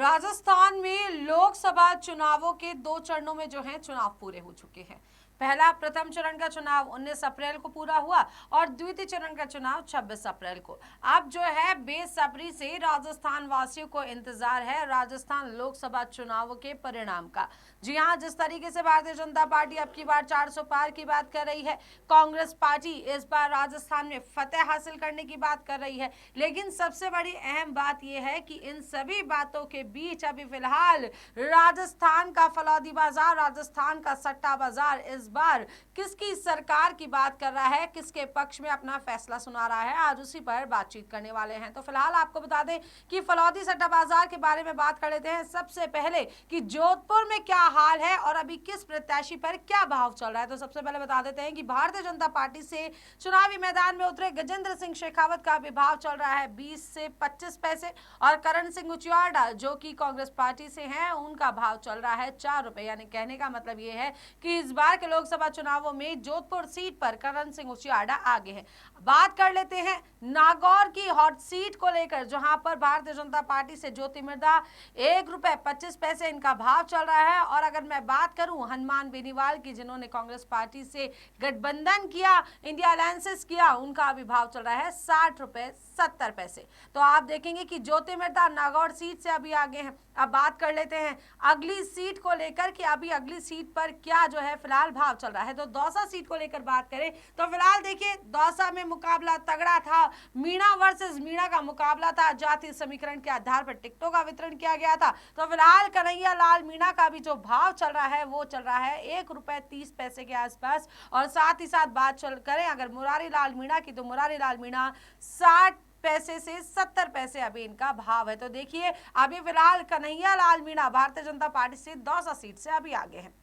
राजस्थान में लोकसभा चुनावों के 2 चरणों में जो है चुनाव पूरे हो चुके हैं। प्रथम चरण का चुनाव 19 अप्रैल को पूरा हुआ और द्वितीय चरण का चुनाव 26 अप्रैल को। अब जो है बेसब्री से राजस्थान वासियों को इंतजार है राजस्थान लोकसभा चुनाव के परिणाम का। जी हां, जिस तरीके से भारतीय जनता पार्टी अब की बार 400 पार की बात कर रही है, कांग्रेस पार्टी इस बार राजस्थान में फतेह हासिल करने की बात कर रही है, लेकिन सबसे बड़ी अहम बात यह है कि इन सभी बातों के बीच अभी फिलहाल राजस्थान का फलौदी बाजार, राजस्थान का सट्टा बाजार इस बार किसकी सरकार की बात कर रहा है, किसके पक्ष में अपना फैसला सुना रहा है, आज उसी पर बातचीत करने वाले हैं। तो फिलहाल आपको बता दें कि फलौदी सट्टा बाजार के बारे में बात कर लेते हैं। सबसे पहले कि जोधपुर में क्या हाल है और अभी किस प्रत्याशी पर क्या भाव चल रहा है। तो सबसे पहले बता देते हैं कि भारतीय जनता पार्टी से चुनावी मैदान में उतरे गजेंद्र सिंह शेखावत का भी भाव चल रहा है 20 से 25 पैसे और करण सिंह उचियाड़ा जो कि कांग्रेस पार्टी से हैं उनका भाव चल रहा है 4 रुपए। यानी कहने का मतलब ये है कि इस बार के लोकसभा चुनावों में जोधपुर सीट पर करण सिंह उचियाड़ा आगे हैं। बात कर लेते हैं नागौर की हॉट सीट को लेकर, जहां पर भारतीय जनता पार्टी से ज्योति मिर्धा 1 रुपए 25 पैसे इनका भाव चल रहा है। और अगर मैं बात करूं हनुमान बेनीवाल की, जिन्होंने कांग्रेस पार्टी से गठबंधन किया, इंडिया अलायंसेस किया, उनका भी भाव चल रहा है 60 रुपए 70 पैसे। तो आप देखेंगे कि ज्योति मिर्धा नागौर सीट से अभी आगे हैं। अब बात कर लेते हैं अगली सीट को लेकर कि अभी अगली सीट पर क्या जो है फिलहाल भाव चल रहा है। तो दौसा सीट को लेकर बात करें तो फिलहाल देखिए दौसा में मुकाबला तगड़ा था। मीणा वर्सेस मीणा का मुकाबला था। जाति समीकरण के आधार पर टिकटों का वितरण किया गया था। तो फिलहाल कन्हैया लाल मीणा का भी जो भाव चल रहा है वो चल रहा है 1 रुपए 30 पैसे के आसपास। और साथ ही साथ बात चल करें अगर मुरारी लाल मीणा की, तो मुरारी लाल मीणा 60 पैसे से 70 पैसे अभी इनका भाव है। तो देखिए अभी फिलहाल कन्हैया लाल मीणा भारतीय जनता पार्टी से दौसा सीट से अभी आगे हैं।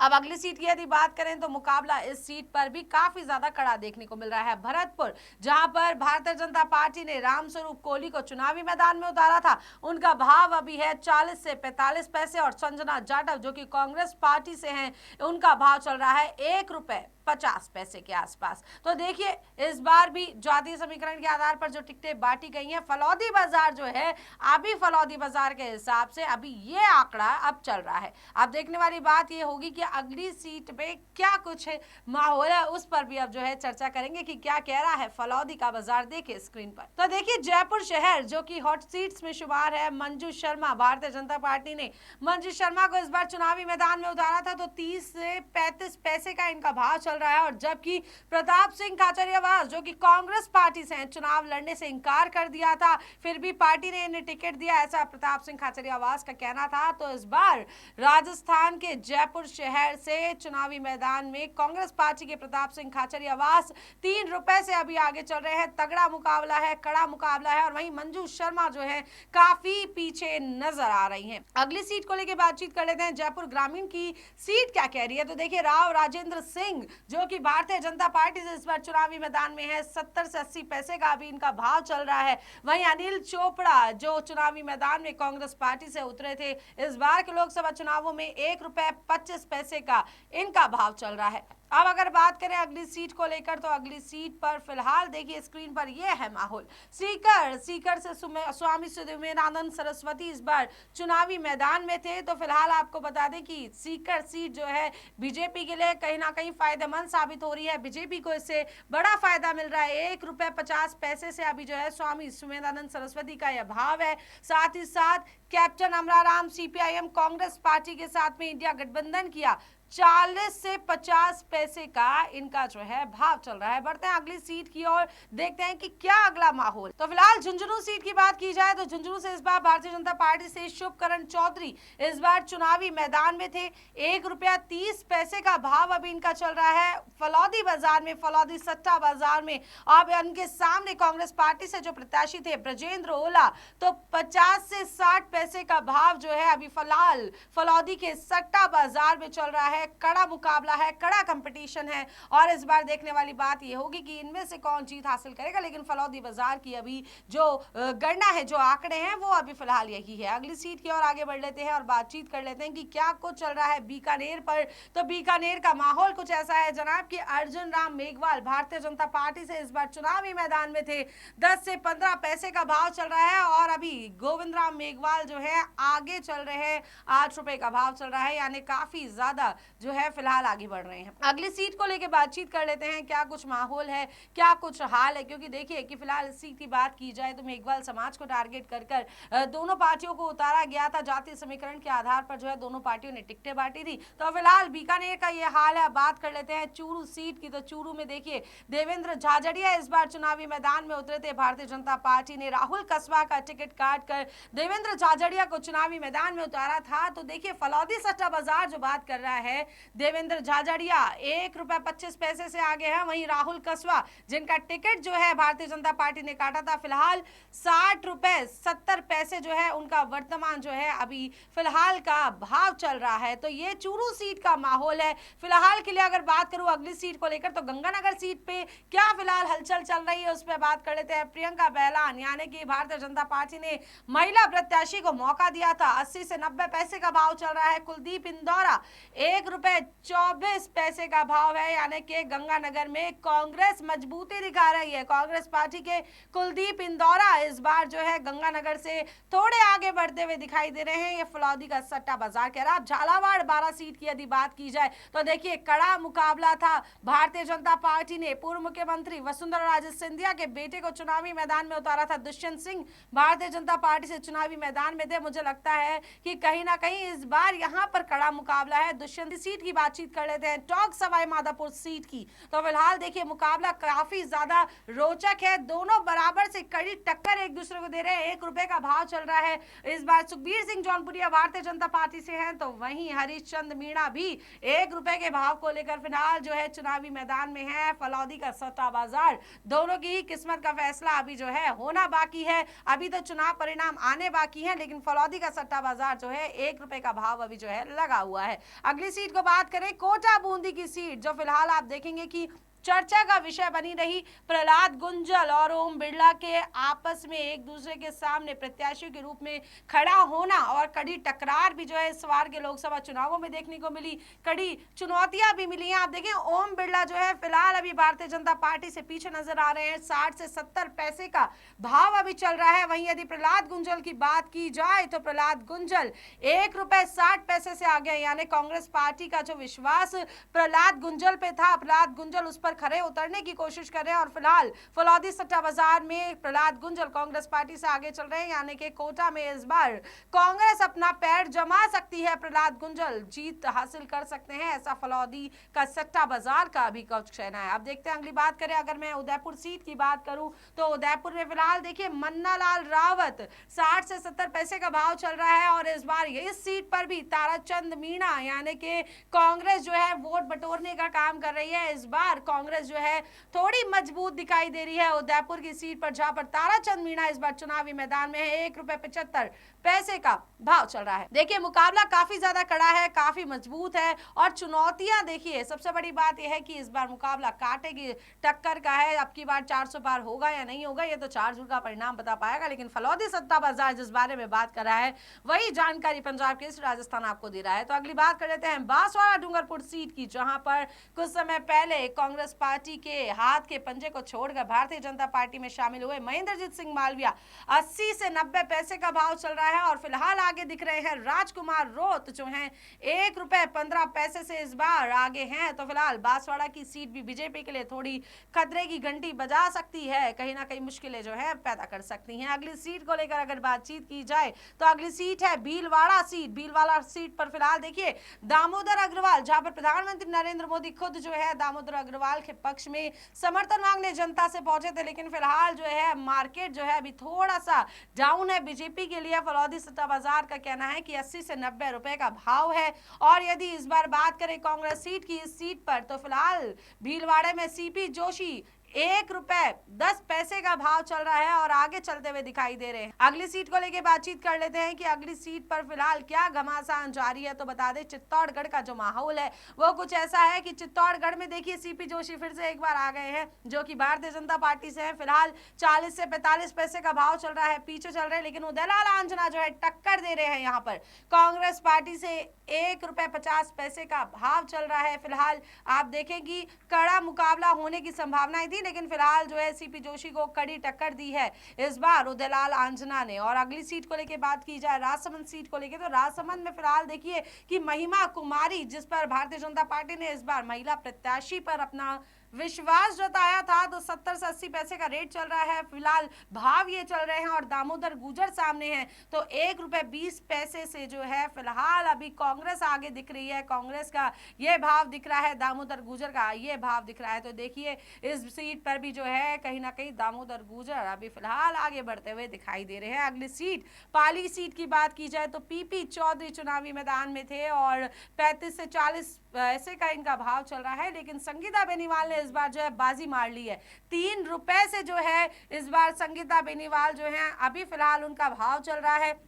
अब अगली सीट की यदि बात करें तो मुकाबला इस सीट पर भी काफी ज्यादा कड़ा देखने को मिल रहा है। भरतपुर, जहां पर भारतीय जनता पार्टी ने रामस्वरूप कोहली को चुनावी मैदान में उतारा था, उनका भाव अभी है 40 से 45 पैसे। और संजना जाटव जो कि कांग्रेस पार्टी से हैं, उनका भाव चल रहा है 1 रुपए 50 पैसे के आसपास। तो देखिए इस बार भी जातीय समीकरण के आधार पर जो टिकटें बांटी गई हैं, फलौदी बाजार जो है अभी फलौदी बाजार के हिसाब से अभी ये आंकड़ा अब चल रहा है। अब देखने वाली बात ये होगी कि अगली सीट पे क्या कुछ माहौल है, उस पर भी अब जो है चर्चा करेंगे कि क्या कह रहा है फलौदी का बाजार। देखिए स्क्रीन पर तो देखिए जयपुर शहर जो कि हॉट सीट्स में शुमार है। मंजू शर्मा, भारतीय जनता पार्टी ने मंजू शर्मा को इस बार चुनावी मैदान में उतारा था, तो 30 से 35 पैसे का इनका भाव चल रहा है। और जबकि प्रताप सिंह खाचरियावास जो कि कांग्रेस पार्टी से चुनाव लड़ने से इनकार कर दिया था, फिर भी पार्टी ने इन्हें टिकट दिया, ऐसा प्रताप सिंह खाचरियावास का कहना था। तो इस बार राजस्थान के जयपुर शहर से चुनावी मैदान में कांग्रेस पार्टी के प्रताप सिंह खाचरियावास 3 रुपए से अभी आगे चल रहे हैं। तगड़ा मुकाबला है, कड़ा मुकाबला है। और वहीं मंजू शर्मा जो है काफी पीछे नजर आ रही हैं। अगली सीट को लेकर बातचीत कर लेते हैं। जयपुर ग्रामीण की सीट क्या कह रही है। तो देखिए राव राजेंद्र सिंह जो कि भारतीय जनता पार्टी से इस बार चुनावी मैदान में है, 70 से 80 पैसे का अभी इनका भाव चल रहा है। वहीं अनिल चोपड़ा जो चुनावी मैदान में कांग्रेस पार्टी से उतरे थे, इस बार के लोकसभा चुनावों में 1 रुपए 25 पैसे का इनका भाव चल रहा है। अब अगर बात करें अगली सीट को लेकर तो अगली सीट पर फिलहाल देखिए स्क्रीन पर यह है माहौल। सीकर से स्वामी सुमेधानंद सरस्वती इस बार चुनावी मैदान में थे। तो फिलहाल आपको बता दें कि सीकर सीट जो है बीजेपी के लिए कहीं ना कहीं फायदेमंद साबित हो रही है। बीजेपी को इससे बड़ा फायदा मिल रहा है। 1 रुपए 50 पैसे से अभी जो है स्वामी सुमेधानंद सरस्वती का यह भाव है। साथ ही साथ captain Amraram CPIM Congress party के साथ में इंडिया गठबंधन किया, 40 से 50 पैसे का इनका जो है भाव चल रहा है। बढ़ते हैं अगली सीट की ओर, देखते हैं कि क्या अगला माहौल। तो फिलहाल झुंझुनू सीट की बात की जाए तो झुंझुनू से इस बार भारतीय जनता पार्टी से शुभकरण चौधरी इस बार चुनावी मैदान में थे। 1 रुपया 30 पैसे का भाव अभी इनका चल रहा है। फलौदी बाजार में, फलौदी सट्टा बाजार में अब इनके सामने कांग्रेस पार्टी से जो प्रत्याशी थे ब्रजेंद्र ओला, तो 50 से 60 पैसे का भाव जो है अभी फिलहाल फलौदी के सट्टा बाजार में चल रहा है। है, कड़ा मुकाबला है, कड़ा कंपटीशन है और इस बार देखने वाली बात यह होगी कि इनमें से कौन जीत हासिल करेगा। लेकिन फलौदी बाजार की अभी जो गणना है, जो आंकड़े हैं, वो अभी फिलहाल यही है। अगली सीट की ओर आगे बढ़ लेते हैं और बातचीत कर लेते हैं कि क्या कुछ चल रहा है बीकानेर पर। तो बीकानेर का माहौल कुछ ऐसा है जनाब कि अर्जुन राम मेघवाल भारतीय जनता पार्टी से इस बार चुनावी मैदान में थे। 10 से 15 पैसे का भाव चल रहा है और अभी गोविंद राम मेघवाल जो है आगे चल रहे हैं, 8 रुपए का भाव चल रहा है, यानी काफी ज्यादा जो है फिलहाल आगे बढ़ रहे हैं। अगली सीट को लेकर बातचीत कर लेते हैं, क्या कुछ माहौल है, क्या कुछ हाल है। क्योंकि देखिए कि फिलहाल इस सीट की बात की जाए तो मेघवाल समाज को टारगेट कर दोनों पार्टियों को उतारा गया था। जातीय समीकरण के आधार पर जो है दोनों पार्टियों ने टिकटें बांटी थी। तो फिलहाल बीकानेर का ये हाल है। बात कर लेते हैं चूरू सीट की। तो चूरू में देखिए देवेंद्र झाझड़िया इस बार चुनावी मैदान में उतरे थे। भारतीय जनता पार्टी ने राहुल कसवा का टिकट काट कर देवेंद्र झाझड़िया को चुनावी मैदान में उतारा था। तो देखिए फलौदी सट्टा बाजार जो बात कर रहा है, देवेंद्र झाझड़िया 1 रुपए 25 पैसे से आगे है। वहीं राहुल कसवा जिनका टिकट जो है भारतीय जनता पार्टी ने काटा था, फिलहाल 60 रुपए 70 पैसे जो है उनका वर्तमान जो है अभी फिलहाल का भाव चल रहा है। तो ये चूरू सीट का माहौल है फिलहाल के लिए। अगर बात करूं अगली सीट को लेकर तो गंगानगर सीट पे क्या फिलहाल हलचल चल रही है उस पर बात कर लेते हैं। प्रियंका बैलान यानी कि भारतीय जनता पार्टी ने महिला प्रत्याशी को मौका दिया था। 80 से 90 पैसे का भाव चल रहा है। कुलदीप इंदौरा 1 रुपए 24 पैसे का भाव है, यानी कि गंगानगर में कांग्रेस मजबूती दिखा रही है। कांग्रेस पार्टी के कुलदीप इंदौरा इस बार जो है गंगानगर से थोड़े आगे बढ़ते हुए दिखाई दे रहे हैं। ये फलौदी का सट्टा बाजार कह रहा है। झालावाड़ 12 सीट की यदि बात की जाए तो देखिए कड़ा मुकाबला था। भारतीय जनता पार्टी ने पूर्व मुख्यमंत्री वसुंधरा राजे सिंधिया के बेटे को चुनावी मैदान में उतारा था। दुष्यंत सिंह भारतीय जनता पार्टी से चुनावी मैदान में थे। मुझे लगता है कि कहीं ना कहीं इस बार यहां पर कड़ा मुकाबला है। दुष्यंत सीट की बातचीत कर लेते हैं। टॉक सवाई माधोपुर सीट की तो फिलहाल देखिए मुकाबला काफी ज्यादा रोचक है। दोनों बराबर से कड़ी टक्कर एक दूसरे को दे रहे हैं। 1 रुपए का भाव चल रहा है। इस बार सुखबीर सिंह जौनपुरिया भारतीय जनता पार्टी से हैं, तो वहीं हरिश्चंद मीणा भी 1 रुपए के भाव को लेकर फिलहाल जो है चुनावी मैदान में है। फलौदी का सट्टा बाजार, दोनों की ही किस्मत का फैसला अभी जो है होना बाकी है। अभी तो चुनाव परिणाम आने बाकी है, लेकिन फलौदी का सट्टा बाजार जो है 1 रुपए का भाव अभी जो है लगा हुआ है। अगली सीट को बात करें, कोटा बूंदी की सीट, जो फिलहाल आप देखेंगे कि चर्चा का विषय बनी रही। प्रहलाद गुंजल और ओम बिरला के आपस में एक दूसरे के सामने प्रत्याशियों के रूप में खड़ा होना और कड़ी टकरार भी जो है इस बार के लोकसभा चुनावों में देखने को मिली। कड़ी चुनौतियां भी मिली हैं। आप देखें ओम बिरला जो है फिलहाल अभी भारतीय जनता पार्टी से पीछे नजर आ रहे हैं। 60 से 70 पैसे का भाव अभी चल रहा है। वहीं यदि प्रहलाद गुंजल की बात की जाए तो प्रहलाद गुंजल 1 रुपए 60 पैसे से आगे, यानी कांग्रेस पार्टी का जो विश्वास प्रहलाद गुंजल पे था, प्रहलाद गुंजल उस पर खड़े उतरने की कोशिश कर रहे हैं। और फिलहाल फलौदी सट्टा बाजार में प्रहलाद गुंजल कांग्रेस पार्टी से आगे चल रहे हैं, यानी कि कोटा में इस बार कांग्रेस अपना पैर जमा सकती है। प्रहलाद गुंजल जीत हासिल कर सकते हैं, ऐसा फलौदी का सट्टा बाजार का अभी कुछ कहना है। अब देखते हैं अगली बात करें। अगर मैं उदयपुर सीट की बात करूं तो उदयपुर में फिलहाल देखिए मन्ना लाल रावत 60 से 70 पैसे का भाव चल रहा है। और इस बार इस सीट पर भी ताराचंद मीणा यानी कि कांग्रेस जो है वोट बटोरने का काम कर रही है। इस बार कांग्रेस जो है थोड़ी मजबूत दिखाई दे रही है उदयपुर की सीट पर, जहां पर ताराचंद मीणा इस बार चुनावी मैदान में है। 1 रुपए 75 पैसे का भाव चल रहा है। देखिए मुकाबला काफी ज्यादा कड़ा है, काफी मजबूत है। और चुनौतियां देखिए, सबसे बड़ी बात यह है कि इस बार मुकाबला कांटे की टक्कर का है। अब की बार 400 पार होगा या नहीं होगा, ये तो 4 जून का परिणाम बता पाएगा। लेकिन फलौदी सट्टा बाजार जिस बारे में बात कर रहा है वही जानकारी पंजाब केसरी राजस्थान आपको दे रहा है। तो अगली बात कर लेते हैं बांसवाड़ा डूंगरपुर सीट की, जहां पर कुछ समय पहले कांग्रेस पार्टी के हाथ के पंजे को छोड़कर भारतीय जनता पार्टी में शामिल हुए महेंद्रजीत सिंह मालविया 80 से 90 पैसे का भाव चल रहा है। और फिलहाल आगे दिख रहे हैं राजकुमार रोत, जो हैं 1 रुपए 15 पैसे से इस बार आगे हैं। तो फिलहाल बांसवाड़ा की सीट भी बीजेपी के लिए थोड़ी खतरे की घंटी बजा सकती है, कहीं ना कहीं मुश्किलें जो है पैदा कर सकती हैं। अगली सीट को लेकर अगर बातचीत की जाए तो अगली सीट है भीलवाड़ा सीट। भीलवाड़ा सीट पर फिलहाल देखिए दामोदर अग्रवाल, जहां पर प्रधानमंत्री नरेंद्र मोदी खुद जो है दामोदर अग्रवाल के पक्ष में समर्थन मांगने जनता से पहुंचे थे। लेकिन फिलहाल जो है मार्केट जो है अभी थोड़ा सा डाउन है बीजेपी के लिए। फलौदी सट्टा बाजार का कहना है कि 80 से 90 रुपए का भाव है। और यदि इस बार बात करें कांग्रेस सीट की, इस सीट पर तो फिलहाल भीलवाड़े में सीपी जोशी ₹1.10 का भाव चल रहा है और आगे चलते हुए दिखाई दे रहे हैं। अगली सीट को लेके बातचीत कर लेते हैं कि अगली सीट पर फिलहाल क्या घमासान जारी है। तो बता दें चित्तौड़गढ़ का जो माहौल है वो कुछ ऐसा है कि चित्तौड़गढ़ में देखिए सीपी जोशी फिर से एक बार आ गए हैं, जो कि भारतीय जनता पार्टी से हैं। फिलहाल 40 से 45 पैसे का भाव चल रहा है, पीछे चल रहे हैं, लेकिन उदयलाल आंजना जो है टक्कर दे रहे हैं। यहाँ पर कांग्रेस पार्टी से ₹1.50 का भाव चल रहा है। फिलहाल आप देखेंगे कड़ा मुकाबला होने की संभावनाएं थी, लेकिन फिलहाल जो है सीपी जोशी को कड़ी टक्कर दी है इस बार उदयलाल आंजना ने। और अगली सीट को लेकर बात की जाए, राजसमंद सीट को लेकर, तो राजसमंद में फिलहाल देखिए कि महिमा कुमारी, जिस पर भारतीय जनता पार्टी ने इस बार महिला प्रत्याशी पर अपना विश्वास जताया था, तो 70 से 80 पैसे का रेट चल रहा है। फिलहाल भाव ये चल रहे हैं और दामोदर गुजर सामने हैं, तो ₹1.20 से जो है फिलहाल अभी कांग्रेस आगे दिख रही है। कांग्रेस का ये भाव दिख रहा है, दामोदर गुजर का ये भाव दिख रहा है। तो देखिए इस सीट पर भी जो है कहीं ना कहीं दामोदर गुजर अभी फिलहाल आगे बढ़ते हुए दिखाई दे रहे हैं। अगली सीट पाली सीट की बात की जाए तो पीपी चौधरी चुनावी मैदान में थे और 35 से 40 ऐसे का इनका भाव चल रहा है, लेकिन संगीता बेनीवाल ने इस बार जो है बाजी मार ली है। ₹3 से जो है इस बार संगीता बेनीवाल जो है अभी फिलहाल उनका भाव चल रहा है।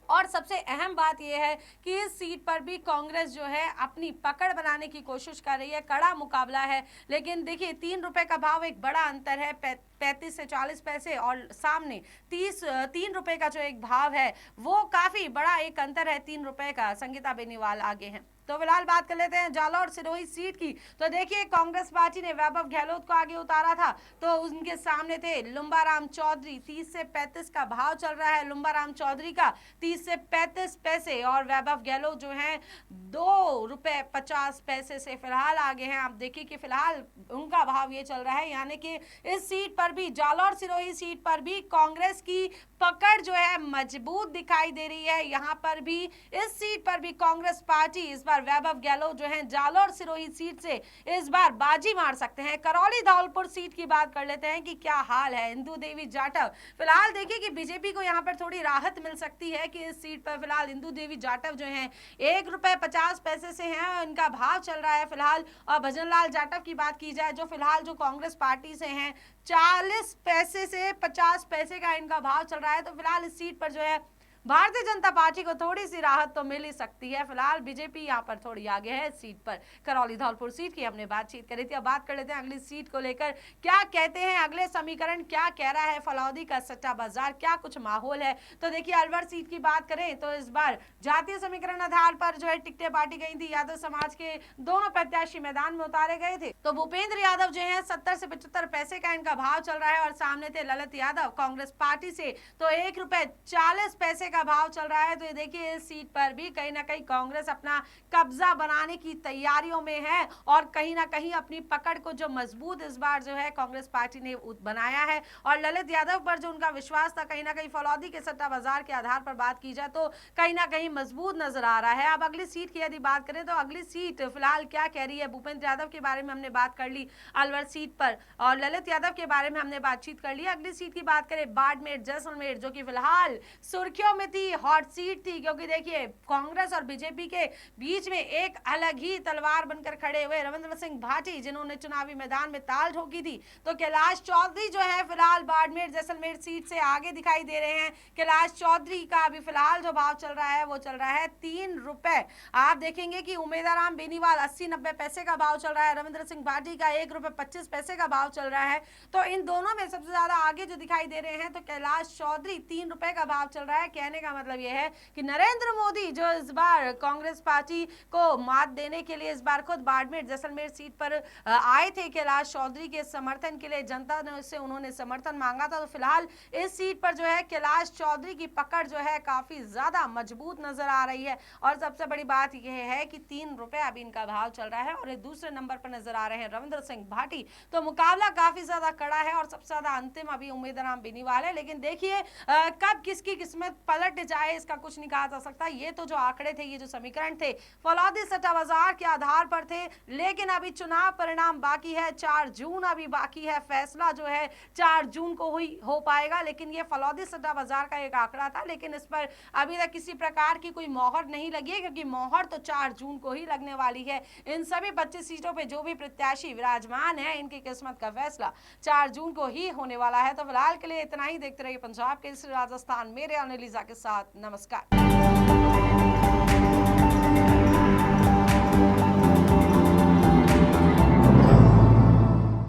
और सबसे अहम बात यह है कि इस सीट पर भी कांग्रेस जो है अपनी पकड़ बनाने की कोशिश कर रही है, कड़ा मुकाबला है। लेकिन देखिए ₹3 का भाव एक बड़ा अंतर है, 35 से 40 पैसे, और सामने ₹3 का जो एक भाव है वो काफी बड़ा एक अंतर है, ₹3 का। संगीता बेनीवाल आगे हैं। तो फिलहाल बात कर लेते हैं जालौर सिरोही सीट की। तो देखिए कांग्रेस पार्टी ने वैभव गहलोत को आगे उतारा था, तो उनके सामने थे लुम्बाराम चौधरी। 30 से 35 का भाव चल रहा है लुम्बाराम चौधरी का, 30 से 35 पैसे, और वैभव गहलोत जो है ₹2.50 से फिलहाल आगे हैं। आप देखिए कि फिलहाल उनका भाव ये चल रहा है, यानी कि इस सीट पर भी, जालौर सिरोही सीट पर भी कांग्रेस की पकड़ जो है मजबूत दिखाई दे रही है। यहाँ पर भी इस सीट पर भी कांग्रेस पार्टी इस बार वैभव गहलोत जो है जालौर सिरोही सीट से इस बार बाजी मार सकते हैं। करौली धौलपुर सीट की बात कर लेते हैं कि क्या हाल है इंदु देवी जाटव। फिलहाल देखिए कि बीजेपी को यहाँ पर थोड़ी राहत मिल सकती है कि इस सीट पर फिलहाल इंदु देवी जाटव जो है ₹1.50 से हैं, इनका भाव चल रहा है फिलहाल। और भजन लाल जाटव की बात की जाए जो फिलहाल जो कांग्रेस पार्टी से हैं, 40 पैसे से 50 पैसे का इनका भाव चल रहा है। तो फिलहाल इस सीट पर जो है भारतीय जनता पार्टी को थोड़ी सी राहत तो मिल ही सकती है। फिलहाल बीजेपी यहाँ पर थोड़ी आगे है सीट पर। करौली धौलपुर सीट की हमने बातचीत करी थी। अब बात कर लेते हैं अगली सीट को लेकर, क्या कहते हैं अगले समीकरण, क्या कह रहा है फलौदी का सट्टा बाजार, क्या कुछ माहौल है। तो देखिए अलवर सीट की बात करें तो इस बार जातीय समीकरण आधार पर जो है टिकटें बांटी गई थी। यादव समाज के दोनों प्रत्याशी मैदान में उतारे गए थे। तो भूपेंद्र यादव जो है 70 से 75 पैसे का इनका भाव चल रहा है, और सामने थे ललित यादव कांग्रेस पार्टी से, तो ₹1.40 का भाव चल रहा है। तो ये देखिए इस सीट पर भी कहीं ना कहीं कांग्रेस अपना कब्जा बनाने की तैयारियों में है, और कहीं ना कहीं अपनी पकड़ को जो मजबूत इस बार जो है कांग्रेस पार्टी ने बनाया है। और ललित यादव पर जो उनका विश्वास था, कहीं ना कहीं फलौदी के सट्टा बाजार के आधार पर बात की जाए तो कहीं ना कहीं मजबूत नजर आ रहा है। अब अगली सीट की यदि बात करें तो अगली सीट फिलहाल क्या कह रही है, भूपेंद्र यादव के बारे में हमने बात कर ली अलवर सीट पर, और ललित यादव के बारे में हमने बातचीत कर ली। अगली सीट की बात करें बाड़मेर जैसलमेर, जो कि फिलहाल सुर्खियों में थी, हॉट सीट थी, क्योंकि देखिए कांग्रेस और बीजेपी के बीच में एक अलग ही तलवार बनकर खड़े हुए रविंद्र सिंह भाटी, जिन्होंने चुनावी मैदान में ताल ठोकी थी। तो कैलाश चौधरी जो है फिलहाल बाड़मेर जैसलमेर सीट से आगे दिखाई दे रहे हैं। कैलाश चौधरी का अभी फिलहाल जो भाव चल रहा है वो चल रहा है ₹3। आप देखेंगे कि उमेदाराम बेनीवाल 80-90 पैसे का भाव चल रहा है, रविंद्र सिंह भाटी का ₹1.25 का भाव चल रहा है। तो इन दोनों में सबसे ज्यादा आगे जो दिखाई दे रहे हैं तो कैलाश चौधरी, ₹3 का भाव चल रहा है। कहने का मतलब यह है कि नरेंद्र मोदी जो इस बार कांग्रेस पार्टी को मात देने के लिए इस बार खुद बाड़मेर जैसलमेर सीट पर आए थे कैलाश चौधरी के समर्थन के लिए, जनता ने उससे उन्होंने समर्थन मांगा था। तो फिलहाल इस सीट पर जो है कैलाश चौधरी की पकड़ जो है काफी ज्यादा मजबूत नजर आ रही है। और सबसे बड़ी बात यह है कि ₹3 अभी इनका भाव चल रहा है, और दूसरे नंबर पर नजर आ रहे हैं रविंद्र सिंह भाटी। तो मुकाबला काफी ज्यादा कड़ा है, और सबसे ज्यादा अंतिम अभी उम्मीदवार बेनीवाल है। लेकिन देखिए कब किसकी किस्मत पलट जाए इसका कुछ नहीं कहा जा सकता। ये तो जो आंकड़े थे, ये जो समीकरण थे, फौलादी सट्टा बाजार के आधार पर थे, लेकिन अभी चुनाव परिणाम बाकी है, 4 जून अभी बाकी है, फैसला जो है 4 जून को ही हो पाएगा। लेकिन ये फौलादी सट्टा बाजार का एक आंकड़ा था, लेकिन इस पर अभी तक किसी प्रकार की कोई मोहर नहीं लगी है, क्योंकि मोहर तो 4 जून को ही लगने वाली है। इन सभी 25 सीटों पे जो भी प्रत्याशी विराजमान है, इनकी किस्मत का फैसला 4 जून को ही होने वाला है। तो फिलहाल के लिए इतना ही। देखते रहिए पंजाब केसरी राजस्थान, मेरे अनिलिजा के साथ। नमस्कार।